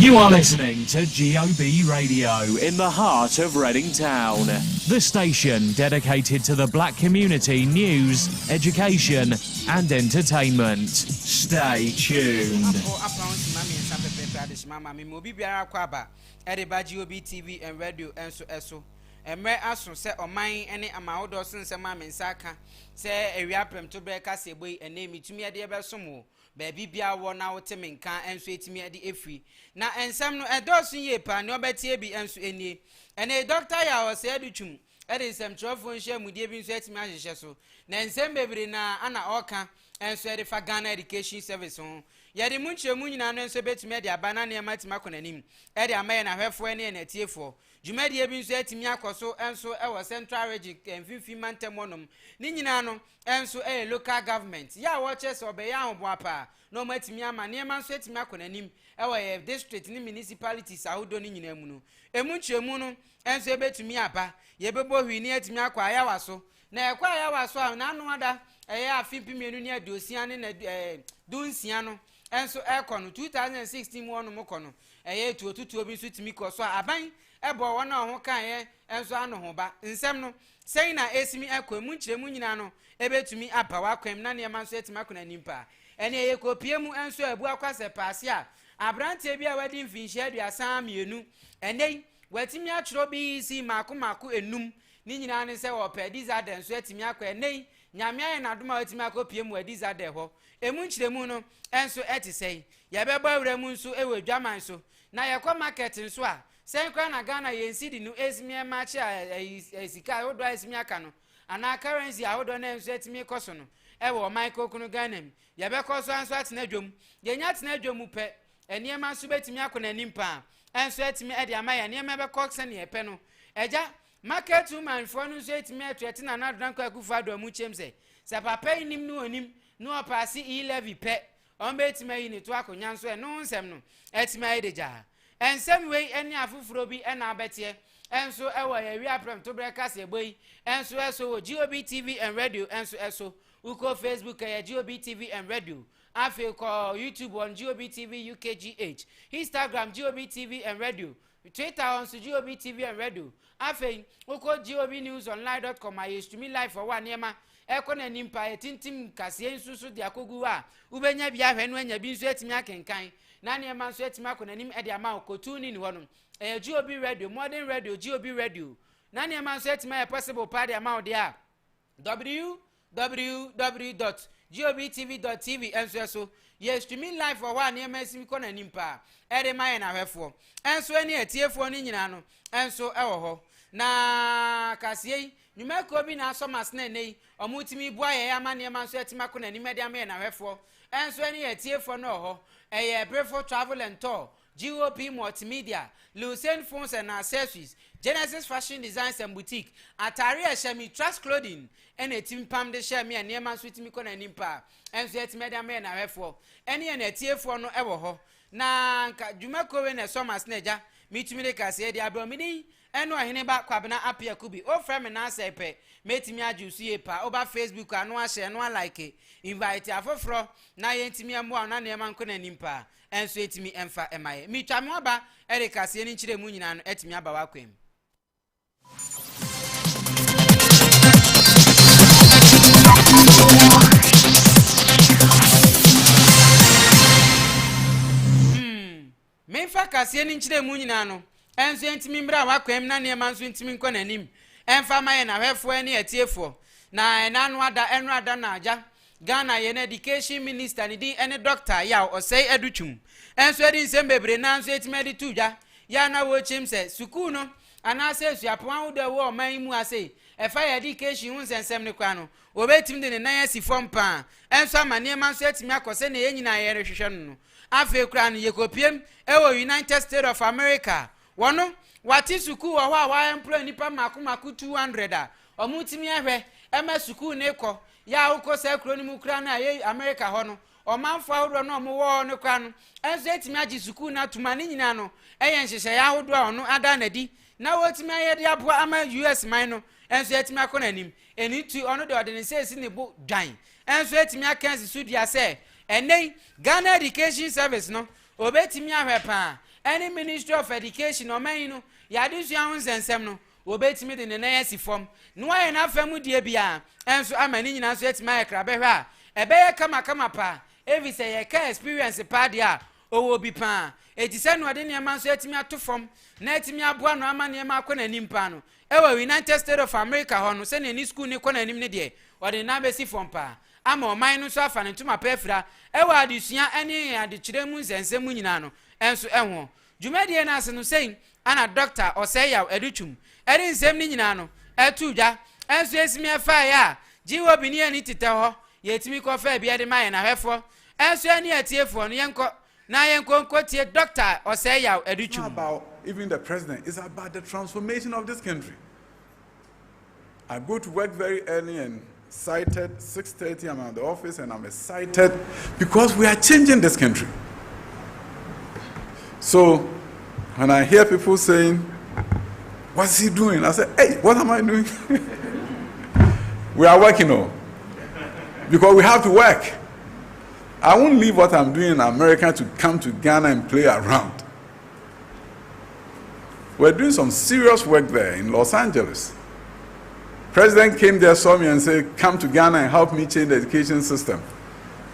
You are listening to GOB Radio in the heart of Reading Town. The station dedicated to the black community news, education and entertainment. Stay tuned. GOB TV and radio and Emre aso se oman ene amawodo sensema mensaka se ewiapem to breka seboi ene mitumi ade ebesomo ba bibia wo na wote menka enso etimi ade efri na ensam no edosun ye pa ne obetie bi enso enie ene doctor ya o se adutwum ede nsem trofo nhye mudie bi nso etimi ahyehyɛ so na ensem bebre na ana oka enso ede fa Ghana Education Service ho yɛde mu nkyerɛmu nyina no nso betumi ade abana ne matima konanim ede amaye na hwɛfo ne na tiefo Jumadi ebi nso etimi akoso enso ewo Central Region mfifi mantemonom ni nyina no enso local government ya wo chese obeya ahoboapa no matimi ama ne ma nso etimi akonanim ewo district ni municipalities ahodo ni nyina mu no emu nkyeremu no enso ebetumi aba yebebo hwi ni etimi akwa ayawaso na ekwa ayawaso na anu ada afimpi mienu ni adosia ne na dunsia no enso ekono 2016 mu ono mokono tuotuo bi nso timi koso aban ebo wona ho kan ye enso ano ho ba nsem no sei na esimi ekwa mu nkyeremu nyina no ebetumi aba wakwam na ne ma nso etima kona nimpa ene ye kopie mu enso abu akwase paase a abrante bi a wadi mfinhye aduasa mienu ene watimi atro bi si mako enum ni nyina ne se wo pe dizade enso etimi akwa ene nyame aye na doma watimi akopie mu adizade ho emu nkyeremu no enso etisei ye beba awremu nso ewadwaman so na ye kwa market nso a Senkwa na Ghana yensi di nu esimi machi esika odo esimi aka no ana currency ahodo na enso etimi koso no ewo Michael kunu Ghana mi ye be koso anso atena dwom ye nya atena dwom pe eniema nso betimi akona nimpa enso etimi ede amaya eniema be kokse ne epe no eja market woman for no nso etimi atwete na nadran kwa AKUFO ADDO mu chemse se papa inim no onim no opasi E-LEVY pe on betimi yi ne to akonya nso e no nsem no etimi ayedeja and some way any afufuro bi na abetie enso ewo ya wi aprem to breka se boy enso eso GOB TV and radio enso eso uko Facebook ya GOB TV and radio afi ko YouTube on GOB TV UKGH Instagram GOB TV and radio Twitter on GOB TV and radio afi uko gobnewsonline.com I used to me live for one yema ekona nimpa etintim kase nsusu de akogu a ubenya bia hwenu anya bi nso etimi akenkan na ne ma nso etimi akonanim ede ama okotuni ni honom GOB radio modern radio GOB radio na ne ma nso etimi possible party ama ode a www.gobtv.tv enso so yes to me live for one ma simi konanim pa ede ma ye na hwefo enso eni etiefo ni nyina no enso ewo ho na kase nyumako bi na asomas na nei omutimi bua ye ama ne ma nso etimi akonanim ede ama ye na hwefo enso eni etiefo no ho Breford Travel and Tour, GOP Multimedia, Lucien Phones and Accessories, Genesis Fashion Designs and Boutique, Atari Shemi Trust Clothing, and a team pam de Shemi and Neman Sweet Mikon and Impa, and Sweat Madame and F4, any and a TF4 no ever ho. Na Jumako and a summer sneja, meet me like I said, the Abromini, and Oheneba Kwabana Apia Kubi, oh, from an answer pay, made me a juicy pa over Facebook and no share no like it. Invite a fro na yentimi amwa na ne man kona nimpa enso etimi emfa emaye mi twamo aba erika se ni nkyire mu nyina no etimi aba wakwem memfa kase ni nkyire mu nyina no enso etimi mbra wakwem na ne man so etimi nkona nim emfa maye na hwefo ani etiefo na enanu ada na aja Ghana yen education minister ni di ene doctor ya osei adutwum enso edi nsem bebre na nso etimedi tuja ya na wo chimse suku no anase suapo awodo wo man mu ase efa education hu nsensem ne kwa no obetim de ne nan asi fom pa enso amane ma nso etimi akose na yenyina yere hwehwe no afi kra no yekopiem ewo United States of America wono wati suku wo ho a wa employ nipa makomaku 200 a omutimi ahwe ema suku ne ko ya uko se kronimu kra na ye America ho no o manfo ahodo no mo wo no kwa no enso etimi agi suku na tumani nyina no eyen hyehye ya ahodo a ono ada na di na wotimi ayede abo ama US man no enso etimi akona anim eni tu ono de ode ne sesi ne bo dwan enso etimi akansi sudia se enei Ghana Education Service no obetimi ahwe pa any Ministry of Education or man, Yadis Yams and Semno, obey me in the Nancy form. No, I enough family dear bia, and so I'm an Indian set my crabera. A bear come pa, every say a care experience a padia, or will be pan. It is an ordinary man set me out to form, net me up one man near Marcon and Impano. Ever United States of America, on sending any school Nicon and Imnede, or the Nabesi from pa. I'm on minus off and into my pefra, ever do see any at the Chiremus and Semunano, and so on. Jumedian as no saying, and a doctor or say our educhum, and in Seminano, Etuja, and says me a fire. Jiwa be near it to tell her, yet me coffee be at the mine I have for, and so any a tear for Yanko, Nayanko, quote doctor or say our educhum. About even the president, it's about the transformation of this country. I go to work very early and excited, 6:30 I'm at the office and I'm excited because we are changing this country. So when I hear people saying, what's he doing? I say, hey, what am I doing? We are working on, because we have to work. I won't leave what I'm doing in America to come to Ghana and play around. We're doing some serious work there in Los Angeles. President came there, saw me and said, come to Ghana and help me change the education system.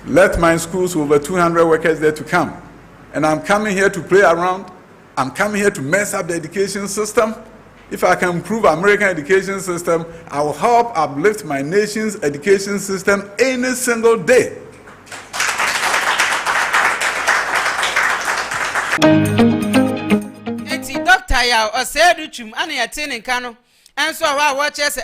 Let my schools, over 200 workers there, to come. And I'm coming here to play around. I'm coming here to mess up the education system. If I can improve American education system, I will help uplift my nation's education system any single day. Dr. Yao, or said Richum, and a tin in Kano. And so I watch us.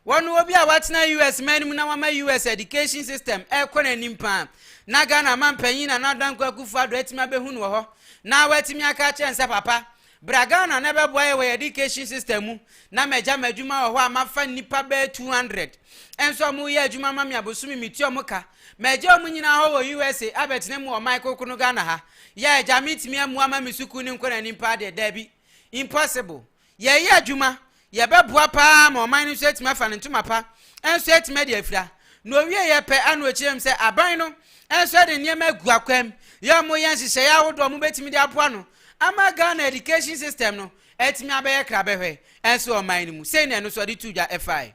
One will be a watching US men, now my US education system, Aircon and Impan. Nagana man payin and not AKUFO Retima Behuno. Now wait me a catch and say, Papa. Bragana never boy away education system. Na meja mejuma or ma fan nipa be 200. And so muya juma mamia busumi mitio moka. Meja munina ho USA abet nemu or Michael Kunugana ha. Ya jamit me muama misuku nimko and impa de debi. Impossible. Ya juma. Ya be boapa mo mine set me fan into mapa. And set media fra. No we ye pe anu echirem se aban no. And so the niema guakwem. Ya mo yansi se ya wodo mo betimi de apoano. Ama Ghana education system no etimi abaye krabehwe enso o man mu say na no so de tuja FI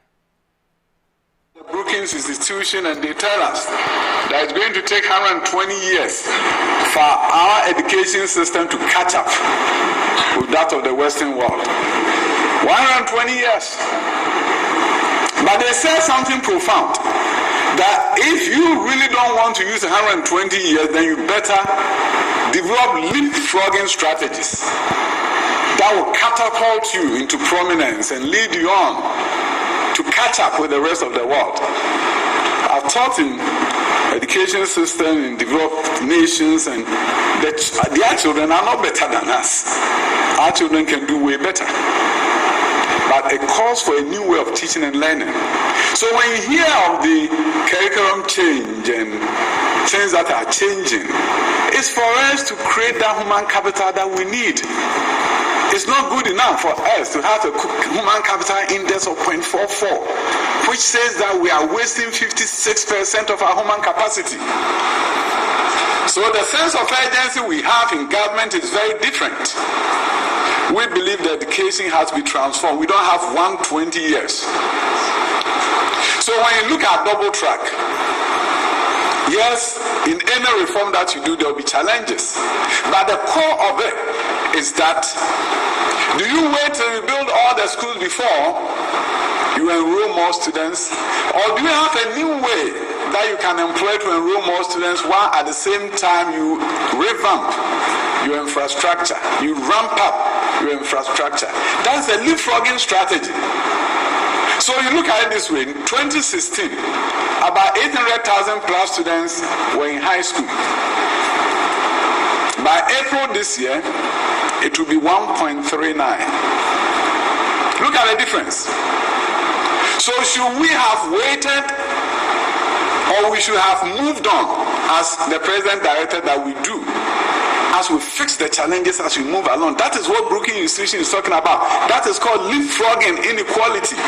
the Brookings institution, and they tell us that it's going to take 120 years for our education system to catch up with that of the Western world. 120 years. But they say something profound, that if you really don't want to use 120 years, then you better develop leapfrogging strategies that will catapult you into prominence and lead you on to catch up with the rest of the world. I've taught in education system in developed nations, and their children are not better than us. Our children can do way better. But it calls for a new way of teaching and learning. So when you hear of the curriculum change and things that are changing, it's for us to create that human capital that we need. It's not good enough for us to have a human capital index of 0.44, which says that we are wasting 56% of our human capacity. So the sense of urgency we have in government is very different. We believe that education has to be transformed. We don't have 120 years. So when you look at double track, yes, in any reform that you do, there will be challenges. But the core of it is that, do you wait till you build all the schools before you enroll more students? Or do you have a new way that you can employ to enroll more students while at the same time you revamp your infrastructure, you ramp up your infrastructure? That's a leapfrogging strategy. So you look at it this way, in 2016, about 800,000 plus students were in high school. By April this year, it will be 1.39. Look at the difference. So should we have waited, or we should have moved on, as the president directed that we do, as we fix the challenges as we move along? That is what Brookings Institution is talking about. That is called leapfrogging inequality.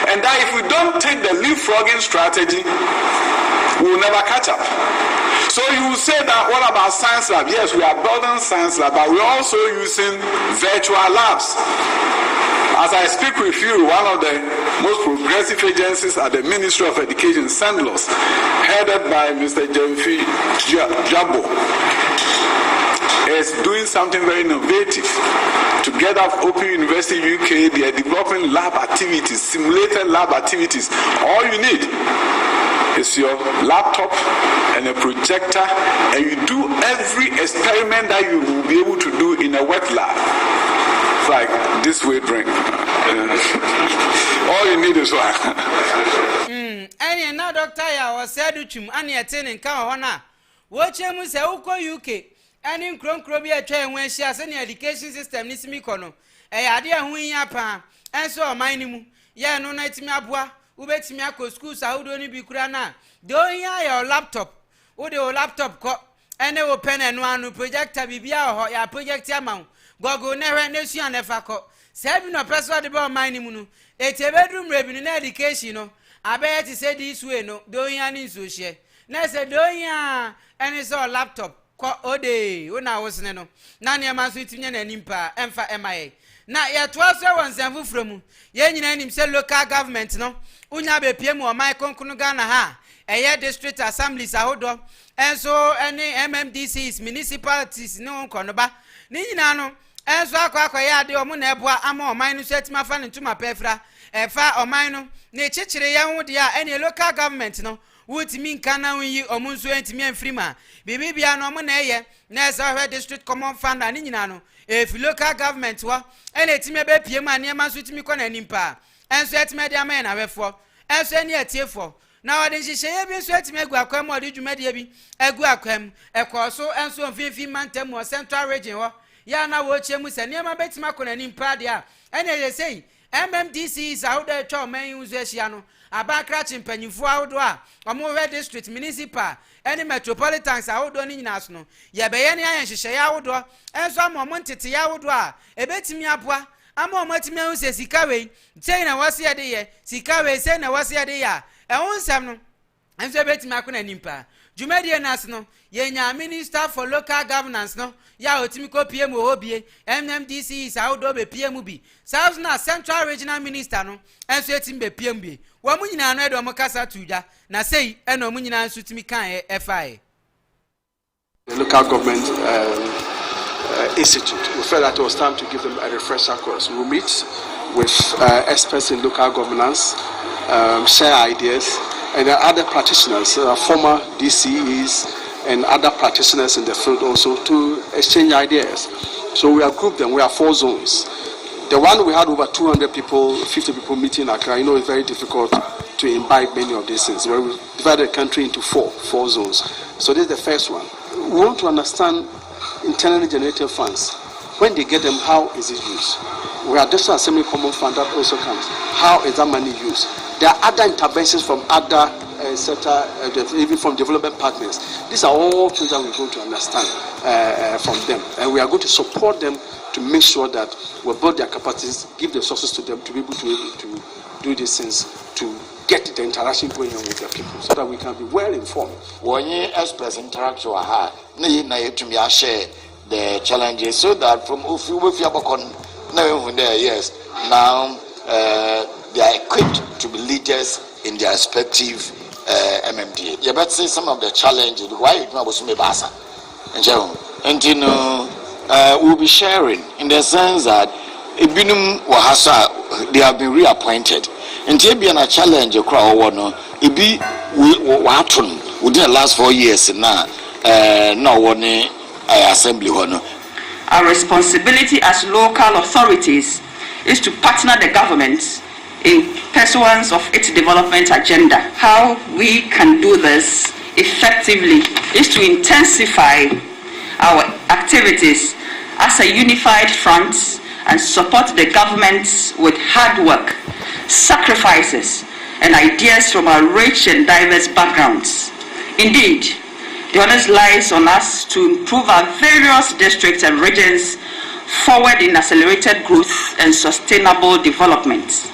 And that if we don't take the leapfrogging strategy, we will never catch up. So you will say that what about science lab? Yes, we are building science lab, but we're also using virtual labs. As I speak with you, one of the most progressive agencies at the Ministry of Education, SENDLOS, headed by Mr. Jemfi Jabo, is doing something very innovative. Together with Open University UK, they are developing lab activities, simulated lab activities. All you need is your laptop and a projector, and you do every experiment that you will be able to do in a wet lab. It's like this way drink. All you need is one. And now Dr. Ya was said to him, and yet in Kawana. Watch him with UK. And in Cronkrobia train when she has any education system, Nismikono. A idea who in Yapa, and so minimum. Ya no night me abwa, ubet me ako schools, I would only be kurana. Doing your laptop, would your laptop cop, and they will pen and one projector bibia or ya project amount. Go never nation and if I call. 7 no person about minimum. It's a bedroom revenue education. I bet to say this way, no, doing an insushi. Next, doing and it's all laptop. O day when I was no. Nani am sweeting and impa, and for MIA. Now, yet 12 hours and from Yen himself local government, no. Unya PM or my Conkunugana ha. A year district assemblies are hold and so any MMDCs, municipalities, no conoba. Ninano. And so I de omunebwa amo mine set my fan into my pefra, a far or mine, nature young would ya any local government no, would mean cana you or munsu and me and freema. Bibi no money, Nasa district common fund and inano. If local government were, and it's me be PM near my sweet me con and impa, and set media men away for, and send ye tear for. Now I didn't say be sweat me guacam or did you mediabi, a guacam, a corso and so 15 mantem or central region. Ya na watch him with a near my bets macon and impadia. And they say, MMDC is out there, Chow man, Uzesiano, a back catching penny for outdoor, a more red district, municipal, any metropolitans are outdoor in national. Ya be any iron she outdoor, and some more monted to outdoor, a bet me up. I'm more much me who says Sikawe, saying I was here day, Sikawe saying I was here day, and one some. And so bet macon and impa. Jumedia National, Yenya Minister for Local Governance, no, Ya Otimiko PM Obie, MMDC is outdoor be PMB, South na Central Regional Minister, no, and so it's in be PMB. Wamuna and Red Omokasa Tuja, na say, and Omuna Sutimikan FI. The local government institute, we felt that it was time to give them a refresher course. We'll meet with experts in local governance, share ideas. And there are other practitioners, former DCEs and other practitioners in the field also to exchange ideas. So we have grouped them. We have 4 zones. The one we had over 200 people, 50 people meeting in Accra. You know, it's very difficult to imbibe many of these things. Where we divided the country into four zones. So this is the first one. We want to understand internally generated funds. When they get them, how is it used? We have National Assembly Common Fund that also comes. How is that money used? There are other interventions from other sector, even from development partners. These are all things that we're going to understand from them. And we are going to support them to make sure that we build their capacities, give the resources to them to be able to do these things, to get the interaction going on with the people so that we can be well informed. When you express interaction, you share the challenges so that from yes, now they are equipped to be leaders in their respective MMDA. You better say some of the challenges. Why you know about Basa and you know we'll be sharing in the sense that Ibinum Wahasa they have been reappointed. And there be a challenge across one. It be what within the last 4 years now. No one assembly one. Our responsibility as local authorities is to partner the government in pursuance of its development agenda. How we can do this effectively is to intensify our activities as a unified front and support the government with hard work, sacrifices, and ideas from our rich and diverse backgrounds. Indeed, the onus lies on us to improve our various districts and regions forward in accelerated growth and sustainable development.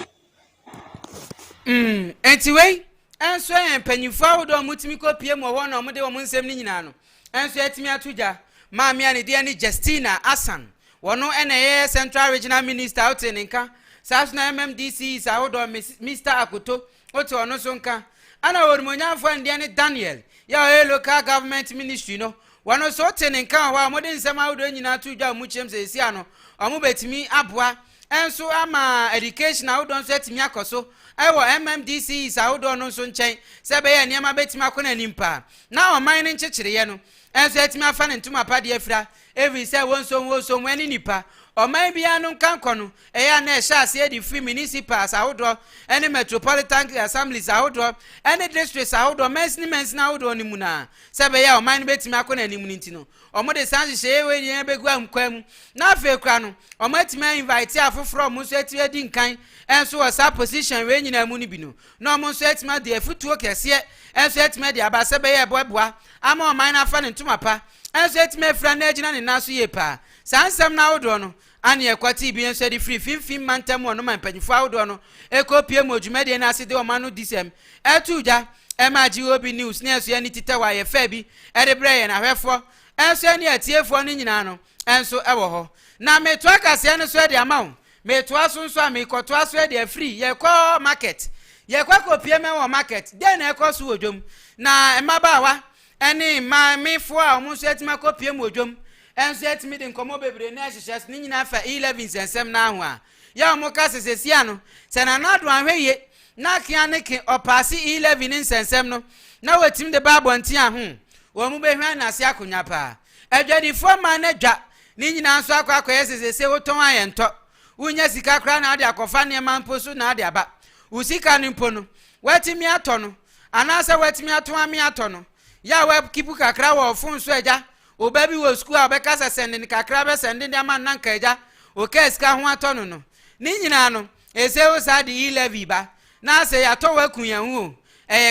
Anyway, enso empanyifo awodo mutimi kopie mo wo na omde wo nsem ni nyina no enso etimi atuja maami ani de ni Justina Asan wono ene Central Regional Minister out in nka sasna MMDC is awodo Mr. Akoto oto ono so nka ana worumonyafo ande ni Daniel ya local government ministry no wono so tene nka wa modin nsem awodo nyina atuja mu chem se sia no omo betimi aboa enso ama education awodo nso etimi akoso ewo MMDC is awodo no so nchen se be ye niam betimi akona nimpa na o man ne nchechireye no enso etimi afa ne ntuma pade afira every say wonso wani nipa o man bia no kanko no eya na ehya ase di free municipals awodo ene metropolitan assemblies awodo ene districts awodo mens na awodo ni mu na se be ye o man betimi akona nimu ntino o mo de sanji she we ni begu amkwam na afa kura no o matimi invite afoforo mo so eti edi nkan enso o sa position we nyina mu ni bi no na o mo so etima de afutuo kese enso etima de aba se be ye boaboa ama o man na afa ne ntuma pa enso etima afira na agina ne naso ye pa sansam na awodo no ani ekwati bi enso de free fimfim mantem no man panyifo awodo no ekopie mo dwumade na ase de o man no disem etuja GOB news na eso ya ni titawa ye fa bi edebre ye na hwefo enso ni atiefo no nyina no enso ewo ho na meto akase no so de amawo meto aso nso amekoto aso de free ye ko market ye kwa kopie me wo market de na ekoso odwom na emabawa eni ma mefo a omo so etima kopie mo odwom enso etimi de nkomo bebre na hyehyes ni nyina fa E-LEVY nsensem na ho a ya omo ka sesesia no se na nado ahweye na kia ne ke opasi E-LEVY ni nsensem no na wetim de babo ntia ho wo mu behwan na se akonya pa adwadi fo ma na dwa ni nyina nso akwa sesese woton ayento unya sika kra na ade akofa ne mamposo na ade aba usika ni mpo no watimi ato no anasa watimi ato ami ato no ya we kipu kakra wo fun so eja obabi wo school abeka sesende ni kakra be sende ndi ama nanka eja o keska ho ato no no ni nyina no ese wo sa de E-LEVY ba na se ya to wakunya hu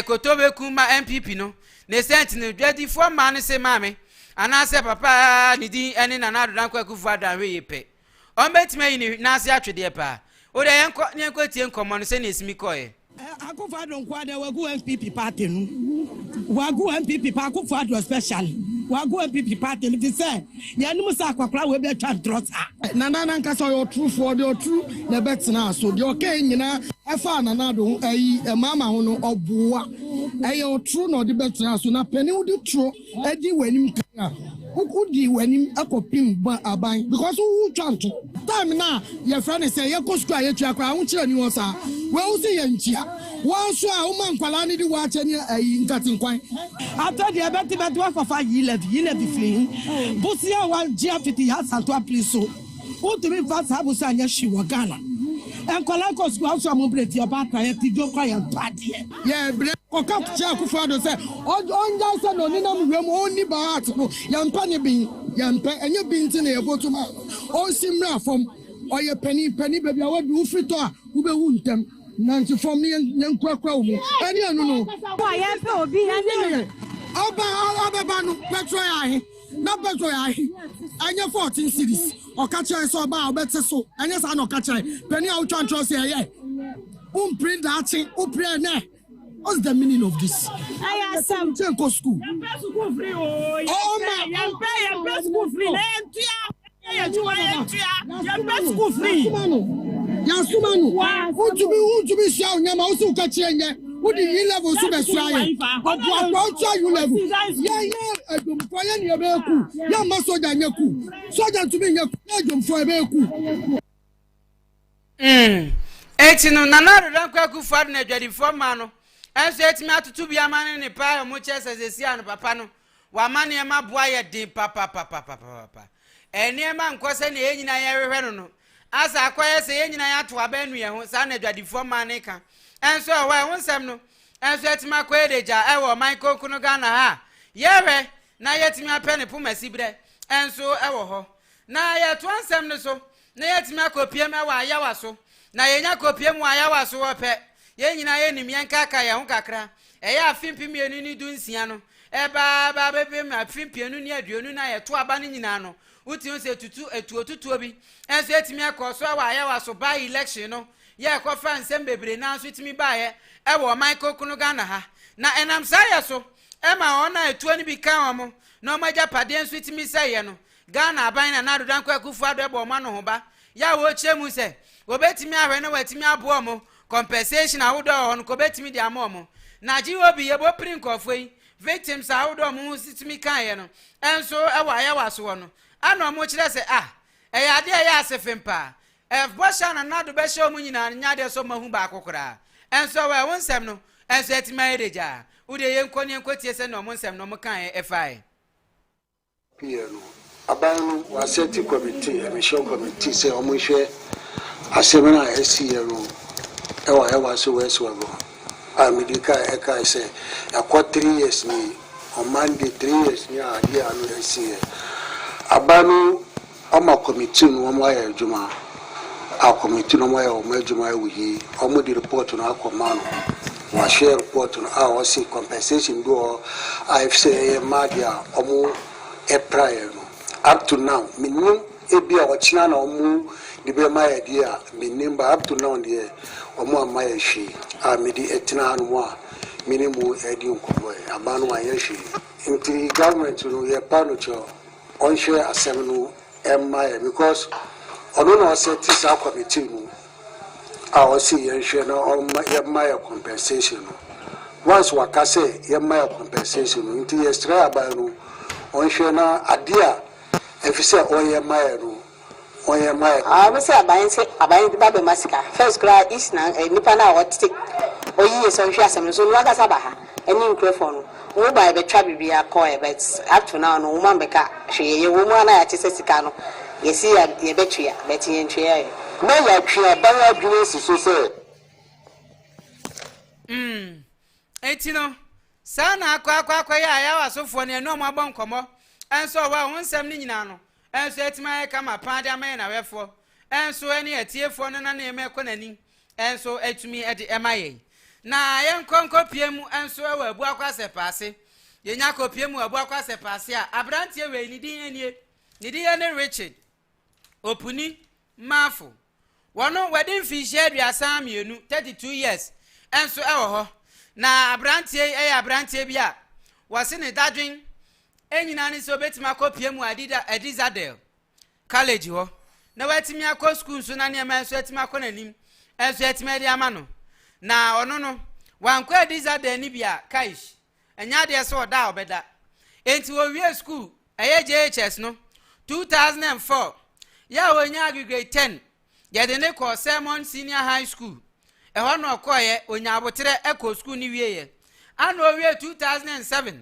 kotobe kuma MPP no ne sent ne dwadi fo ma ne se mame anase papa ni di ene na na do kwa AKUFO adanwe yepe on betime ni na se atwede pa o de yenko tie nkomo no se ne esimi koye AKUFO adon kwa de wagu MPP party no wagu MPP pa AKUFO adon special wagu MPP party no fi se ye num sa akwakra we be twa drosa nana nkasa yo true for the true na betina so de okay nyina efa nana do mama ho no oboa yo true no de betina so na pani wo de true edi wanim kan ukudi wanim akopim ba aban because who chant time na your friend say ye ko school ye tua kwa wo kire ni won sa we wo se ye ntia won so a wo man kwala ni di wa che ni nkatin kwan after the bet for 5 E-LEVY fleeing busia wa GFT has to apply so who to me fast have so anya shi wa Ghana en kwala ko school so am plate your back ya ti do kwa ya party yeah bre ko ka che AKUFO do say on say no ni na mu oni ba atiko ya mpa ne bin ya mpa enye bin ti na ye botuma on simra fom oye penny baby awadu ufito a ube wu ntem nanti fom ni nkwakwa wo ani anu no wa ye pe obi ani oba ba no petro ya he na petro ya he anya 14 series o ka che so ba obete so anya sa na o ka che penny a utwa ntro se ye print that thing print na. What's the meaning of this? I ask some go school. School free oh my school free school free Yasumanu who to be show nyama wo so ka chenye wo di E-LEVY so be so aye opo you level yeah adumfo ya ne be ku ya ma soja nyaku soja to be nyaku adumfo be ku etinu nana do kwa AKUFO na dwadi fo ma no enso etimi atutu bia mane ne pa mo chese sesia no papa no wa mane e ma boa ye din papa eni ma nkose ne enyina ye hwehwe no no asa akoye se enyina ya to abanu ye ho sa na dwadi fo mane ka enso wa ho nsem no enso etimi akoye deja e wo man konku no Ghana ha yewe na yetimi apene pumasi bre enso e wo ho na ye to nsem no so na yetimi akopie me wa ayawa so na yenya kopie mu ayawa so wo pe ye nyina ye nim yen kaka ye ho kakra e ya afimpienu ni dunsia no e ba bebe ma afimpienu ni aduonu na ye to aba ni nyina no uti se tutu etuotutu obi enso etimi akoso awa ya waso by election no ye ko fa nsem bebre na so etimi ba ye e wo Michael kunu Ghana ha na enam saya so e ma ona etuo ni bi kan omo na omaja pade enso etimi saye no Ghana aban na nado dan kwa AKUFO ado e bo ma no ho ba ya wo chemu se obetimi ahwe na watimi abo omo compensation awodo on ko betimi di amomo na ji obi ye bo prin kofoi victims awodo mo sitimi kan ye no enso e wa ya waso no ano mo kire se e ya de ya asefempa e bosha na nado be show mo nyina nya de so mahu ba akokora enso we wonsem no enso etima edeja ude ye nkoni enkotie se no mo nsem no mo kan e fai piano aban waseti committee emission committee se omo hwe asemena SCRO ewa so weso America eka say akwa 3 years ni on Monday 3 years ni ade anu SCRO abanu ama committee no omo ya adwuma a committee no omo ya omo adwuma ewi omo di report no akoma no wa share report no a o see compensation do I say madia omo prior no up to now minimum ebi a wachina na omo the be my idea minimum up to now there omo amaya shi a medi etina no a minimum edi nkomo abanu ayeshi inti government no ye panocho on share asem no emaya because ono na set this committee no a o see ye share na emaya compensation no once wakase emaya compensation no inti ye stra abanu on share na adia efise oye mayeru oye mayeru we say abayin ba be masika first class is na nipa na what take oyi so hwe asem so no agasa ba ha eni microphone wo ba be twa bibia call e but up to now no woman be ka hwe ye wo mu na ya chese sika no ye si ya ye betwa but ye ntwe ye na ya twa ba ya dwene so say etino sana akwa ya wasofo ne no mo abon komo enso wa wonsem ni nyina no enso etima kama pade amen na wefo enso eni etiefo no na eme konani enso etumi ede emaye na ye nkonko piemu enso ewa abu akwase paase ye nya ko piemu abu akwase paase a abrantie we ni din ne Richard opuni mafu wono wedding fish aduasa mienu 32 years enso ewo ho na abrantie bia wase ne dadwen enyina ni so betima kopie mu Adidadel college ho na watimi akọ school so na ne ma so etima akọ nanim enso etima di amano na ono no wankọ Adidadel ni bia kaish enya de so da obeda enti wo wie school eye JHS no 2004 ya wonya grade 10 ya de ne ko Sermon Senior High School e ho no koye onya abotere eko school ni wie ye ano wie 2007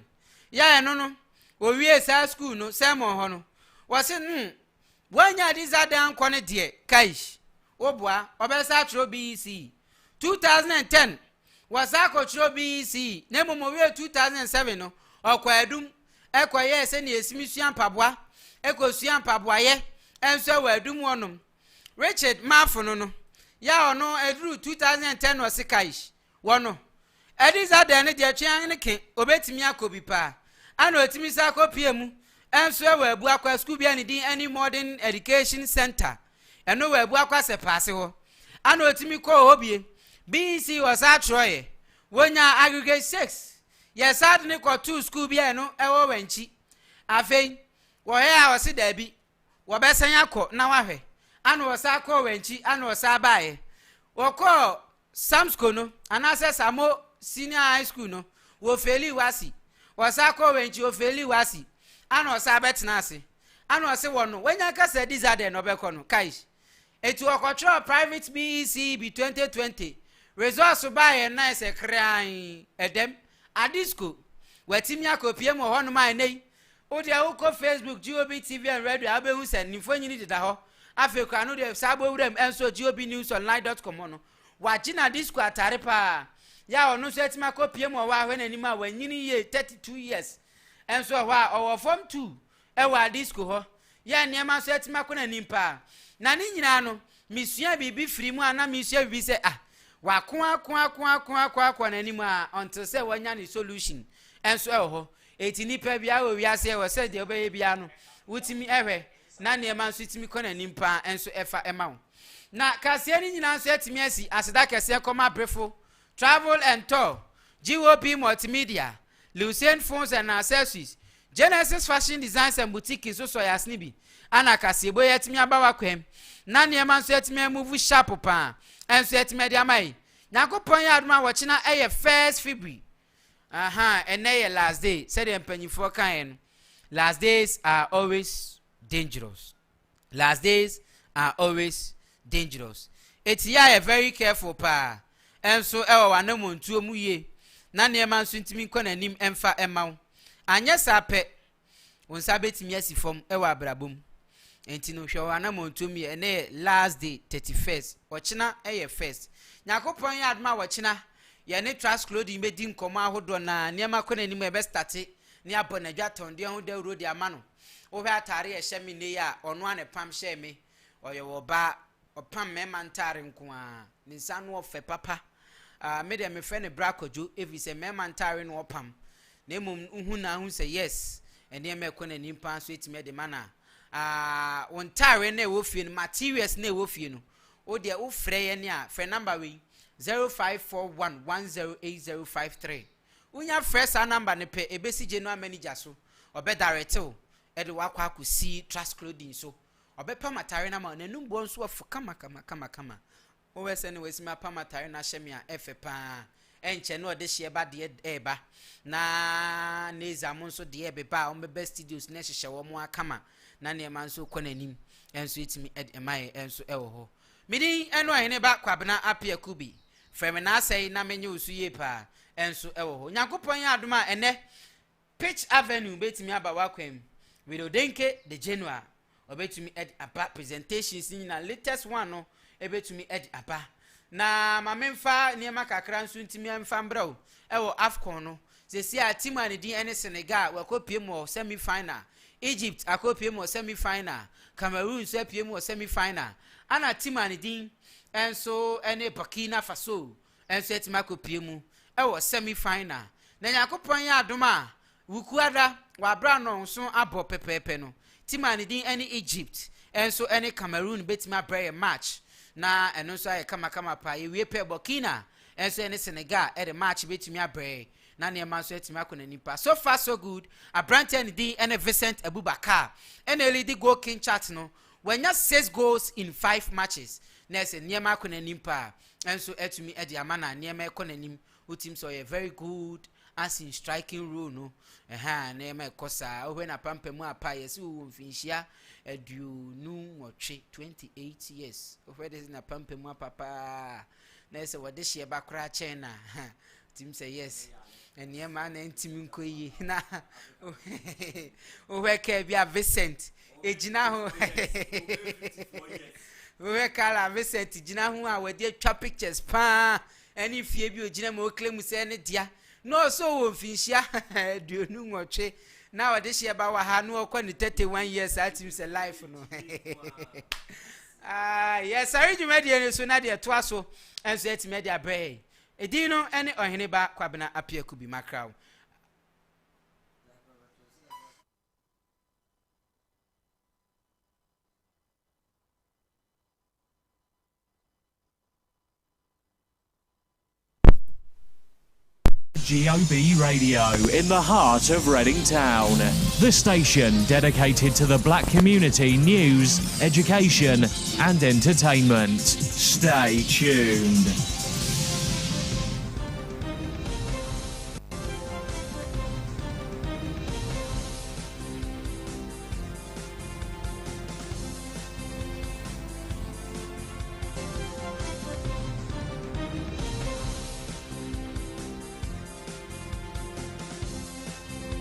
ya eno no owie sa school no Sermon ho no wase wanya Adidadel anko ne de kaish obua obesa tro BEC 2010 wasa ko tro BEC ne momo wie 2007 no okwadum ekoye se ne esimisuan paboa ekosua paboa ye enso wadum wonom Richard Mafono no ya ono edru 2010 wase kaish wono Adidadel ne de twan ne ke obetimi akobi pa ana otimi sa kopie mu enso wa abu akwa school bia ne din any modern education center eno wa abu akwa se paase ho ana otimi ko hobie BC was atroye wonya aggregate 6 yes ad ne ko 2 school bia no ewo wanchi afei wo he a wose dabi wo besan yakọ na wahwe ana wo sa ko wanchi ana wo sa baaye wo ko Samsko no ana se Samo senior high school no wo feli wasi wasa ko wenchi ofeli wasi ana osa betena ase ana ose wono wenya kasa Adidadel no beko no kaish etu okotra private BEC be 2020 resource buy na ese kran edem adisco watimi akopie mo hono mai nei odi awko Facebook GOB TV and radio abehu se nifo nyini dida ho afeku anu de sabo wurem enso gobnewsonline.com no wagina disco atare pa ya onu so etima kopie mo wa hwe nanim a wanyini ye 32 years enso wa owo form 2 e wa disco ho ya niam so etima ko nanim pa na ni nyina no misua bibi firi mu ana misua bibi se wa kwa nanim a until say wanya ni solution enso ho eti nipa bia wo wiase wo se de obeye bia no wutimi ehwe na nneɛma nso timi kɔ n'anim paa nso ɛfa ɛma wo na kaseɛ ni nyinaa nso atimi asi aseda kɛseɛ kɔma brefo travel and tour GOP multimedia Lucien Phones and Accessories Genesis Fashion Designs and Boutique nso so ya snibi ana kaseɛ bo yɛtimi aba wakwam na nneɛma nso atimi move sharp paa nso atimi de amai nyakopɔn yɛ adoma wɔkyena ɛyɛ 1st February and ɛyɛ last day said the mpanyinfoɔ kan no last days are always dangerous. Last days are always dangerous. Etiya very careful pa. And so ewa wanamuntu mu ye. Na nneɛma nso ntimi nkɔ n'anim emfa emaw. Anya sape. Wonsa betimi asifom ewa abrabom. Enti no hwe wanamuntu mu ye na last day 31st. Wɔkyena ɛyɛ 1st. Nyakopɔn yɛ adoma wɔkyena ye ne trust clothing bedi nkɔmɔ ahodo na nneɛma kɔ n'anim ebe start ni abɔ na dwaton de ho da road amano. Wo hwe atare ye hye me ne ya ono ane pam hye me oye wo ba opam me mantare nko a ni nsa no ofe papa me de me fe ne brakojo evi se me mantare no opam na emum hu na hu se yes ene me kɔ na nimpa so etime de mana won tare na wo fie no materials na wo fie no o de wo frɛ ye ne a frɛ number we 0541108053 unya frɛ sa number ne pe ebesi general manager so obe director ede wakwa akusi trust clothing so obepa matare na ma nanum bo nso afu kama o wese ne wesi ma pa matare na hyeme a efe pa enche no de hye ba de eba na nezam nso de ebeba o mebe studios na hyehye wo mo akama na ne ma nso kɔ nanim enso etimi emaye enso ewo ho midi eno Oheneba kwabena apia kubi frem na asai na menye usu ye pa enso ewo ho nyankopon ya adoma ene Pitch Avenue betimi aba wakwam we denke the January obetumi ed aba presentations ni na latest one no ebetumi ed aba na mamemfa niema kakra nso ntimi amfa mbrao ewo AFCON no se si a team ani din ene Senegal wakopie mo semi final Egypt akopie mo semi final Cameroon so apie mo semi final ana team ani din enso ene Burkina Faso enso etima kopie mu ewo semi final na yakopon ya adoma wukuada wabra no so abo pepepe no timani din any Egypt enso any Cameroon betimi abrɛ match na eno so ay kama pa ye pe Burkina enso any Senegal the match betimi abrɛ na ne ma so etimi akona nipa so far so good abrante din any Vincent Abubakar any lead goal king chat no when ya 6 goals in 5 matches na se ne ma akona nipa enso etumi edi amana ne ma ekona nim utim so ye very good as in striking role no na ema kosa ohwe na pampemu apa yesi wo mfinhia aduonu wotwe 28 years ohwe de na pampemu apapa na ese wode hye ba kra chen na tim say yes eniema na ntimi nkoyi na ohwe ka bia Vincent ejina ho ohwe kala Vincent jina ho a wode atwa pictures pa any fie bi ojina ma oklem se ne dia no so wo mfinhia aduonu nwotwe na wode hye ba wa ha no okwa ni 31 years atim se life no yes ari jumadi ni so na de to aso enso etime de abre edino ene Oheneba kwabena apia kubi makraw GOB Radio in the heart of Reading Town. The station dedicated to the black community news, education and entertainment. Stay tuned.